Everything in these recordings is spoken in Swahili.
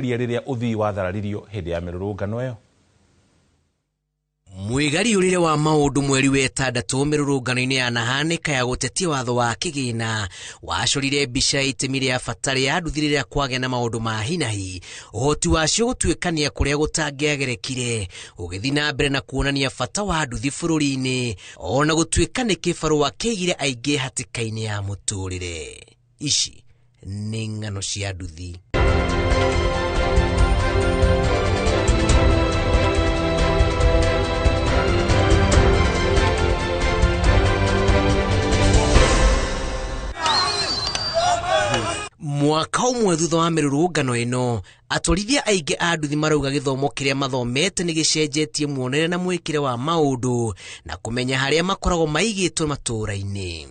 riria uthii wathararirio hindi ya mirurungano iyo. Mwigari urire wa maundu mweri wetandatu mirurungano-ini ya nahanika ya gutetia watho wa kigina wacurire mbica itemi ria bata ya nduthi riria kwagĩa na maundu ma hinahi uhoti wacio gũtuĩkania kuria gũtangĩagerekire ũgĩthiĩ na mbere na kuonania bata wa nduthi bũrũri-inĩ ona gũtuĩka nĩ kĩbarũa kĩigire aingĩ hatĩka-inĩ ya mũtũrĩre. Ici nĩ ng'ano cia nduthi. Mwaka umwe thutha wa mirurungano ino atwarithia aingĩ a nduthi marauga gĩthomo kĩrĩa mathomete nĩ gĩcenjetie muonere na mwĩkĩre wa maũndũ na kũmenya harĩa makoragwo maigĩtwo matũũra-inĩ.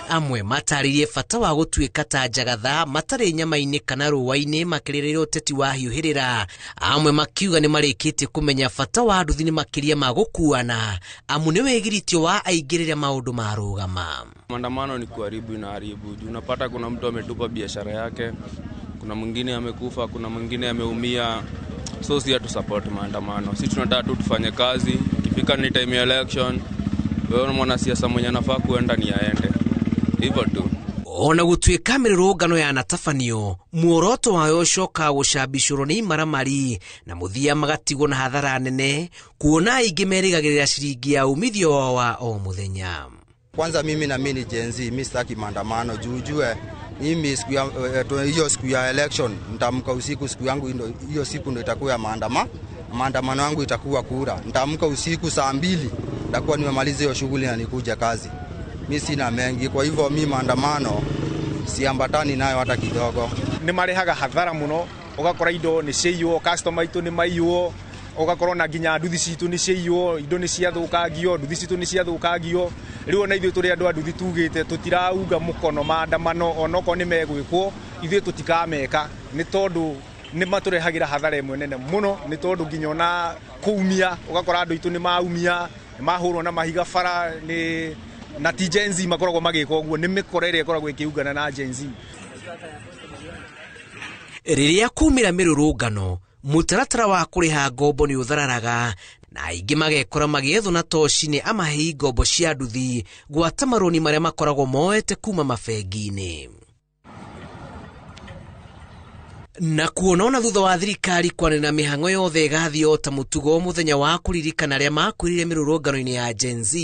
Amwe mataririe bata wa gũtuĩka ta njagatha matarĩ nyama-inĩ kana rũũa-inĩ makĩrĩrĩra ũteti wa hiũhĩrĩra. Amwe makiuga nĩ marĩkĩtie kũmenya bata wa nduthi nĩ makĩria ma gũkuana amu nĩ wĩgiritio wa aingĩ rĩrĩa maũndũ marũgama. Maandamano ni kuharibu na haribu. Unapata kuna mtu ametupa biashara yake, kuna mwingine amekufa, kuna mwingine ameumia. So si hatu support maandamano. Sisi tunataka tu tufanye kazi. Ikifika ni time ya election, wewe mwanasiasa mwenye anafaa kuenda ni aende. Hivyo tu. Ona gũtuĩka mĩrũrũngano ya natabanio muoroto wayo ũcoka gũcambicũrwo nĩ imaramari na mũthia magatigwo na hathara nene kuona aingĩ merĩgagĩrĩra ciringi ya umithio wa o mũthenya. Kwanza mimi ni Gen Z, mimi sitaki maandamano jujue mimi hiyo siku ya election nitamka usiku, siku yangu hiyo siku ndio itakuwa ya maandamano yangu itakuwa kura. Nitamka usiku saa 2 nitakuwa nimemaliza hiyo shughuli na nikuja kazi. Mimi sina mengi, kwa hivyo mimi maandamano siambatani nayo hata kidogo. Ni marehaga hathara muno, ugakora indo ni ciiywo, customer itu ni maiywo, ugakora na nginya nduthi citu ni ciiywo, indo ni ciathũkangio, nduthi citu ni ciathũkangio. Riu ona ithuĩ tũrĩ andũ a nduthi tugĩte tũtirauga mũkono maandamano onoko ni megwĩkwo, ithuĩ tũtikameka nĩ tondũ nĩ matũrehagĩra hathara ĩmwe nene muno, nĩ tondũ nginya ona kuumia ugakora andũ itu ni maumia, mahũrwo na mahiga bara ni na ti Gen Z makoragwo magĩka ũguo, nĩ mĩkora ĩrĩa ĩkoragwo ĩkĩungana na Gen Z. Rĩrĩa kumĩra mĩrũrũngano mũtaratara wa kũrĩha ngombo nĩ ũthararaga na aingĩ magekora magĩethwo na toci-inĩ amahei ngombo cia nduthi gwata marũni marĩa makoragwo moete kuma mabengi-inĩ. Na kuona ona thutha wa thirikari kwanĩrĩra mĩhang'o yothe ĩgathiĩ o ta mũtugo mũthenya wa kũririkana arĩa makuĩrĩire mĩrũrũngano-inĩ ya Gen Z,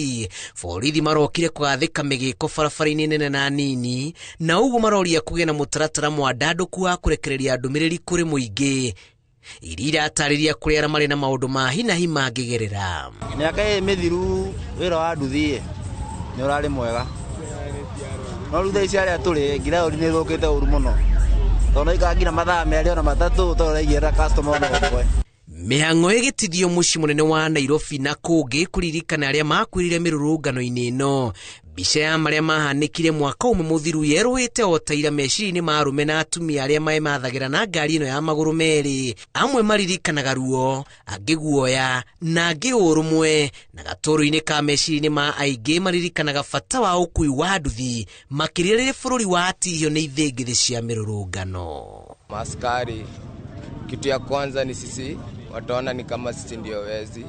borithi marokire kũgathĩka mĩgĩko barabara-inĩ nene na nini na ũguo maroria kũgĩa na mũtaratara mwandandũku wa kũrekereria ndũmĩrĩri kũrĩ mũingĩ iria iratarĩria kũrĩ arĩa marĩ na maũndũ ma hinahi mangĩgerera. Mĩaka ĩrĩ mĩthiru wĩra wa nduthi nĩ ũrarĩ mwega, no rĩu thaa ici arĩa tũrĩ ngiraũri nĩ ĩthũkĩte ũru mũno. Tona ikagira mathaa merĩ ona matatũ ũtoraigĩra customer ũmwe. Mĩhang'o ĩgĩtithio mũciĩ mũnene wa Nairobi na kũngĩ kũririkana arĩa makuĩrĩire mĩrũrũngano-inĩ ĩno. Mbica ya marĩa mahanĩkire mwaka ũmwe mũthiru yerũĩte o ta ira meciria-inĩ ma arũme na atumia arĩa mathagĩra na ngari ĩno ya magũrũ merĩ. Amwe maririkanaga ruo, angĩ guoya na angĩ ũrũmwe, na gatũrũ-inĩ ka meciria-inĩ ma aingĩ maririkanaga bata wa ũkui wa nduthi makĩria rĩrĩa bũrũri watihio nĩ ithĩngithĩ cia mĩrũrũngano. Maskari, kitu ya kwanza ni sisi wataona ni kama sisi ndio wezi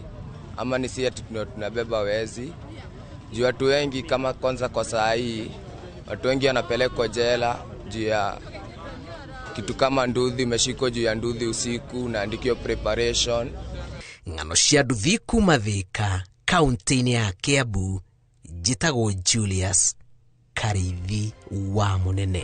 ama ni sisi tunabeba wezi. Juu watu wengi kama kwanza kwa saa hii watu wengi wanapelekwa jela juu ya kitu kama nduthi, umeshikwa juu ya nduthi usiku na andikio preparation. Ng'ano cia nduthi kuma Thika, kaunti-inĩ ya Kiambu, njĩtagwo Julius Karithi wa Mũnene.